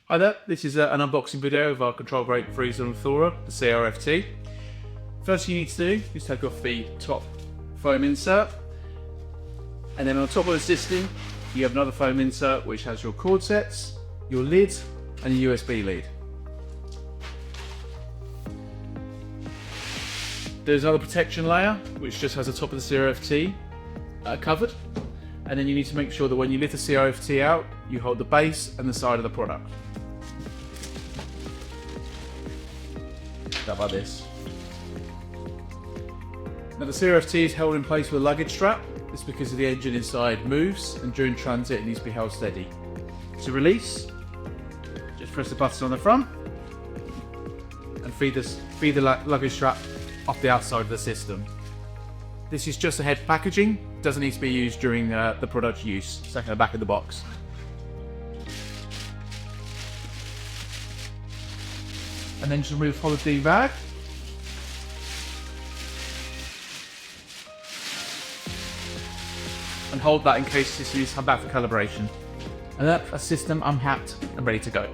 Hi there, this is an unboxing video of our control brake freezer and thawer, the CRFT. First thing you need to do is take off the top foam insert, and then on top of the system you have another foam insert which has your cord sets, your lid and a USB lead. There's another protection layer which just has the top of the CRFT covered, and then you need to make sure that when you lift the CRFT out you hold the base and the side of the product. Like this. Now the CRFT is held in place with a luggage strap. This is because the engine inside moves and during transit it needs to be held steady. To release, just press the button on the front and feed the luggage strap off the outside of the system. This is just ahead packaging, doesn't need to be used during the product use, stuck in the back of the box. And then just remove the polythene bag. And hold that in case the system needs to come back for calibration. And that's a system unhacked and ready to go.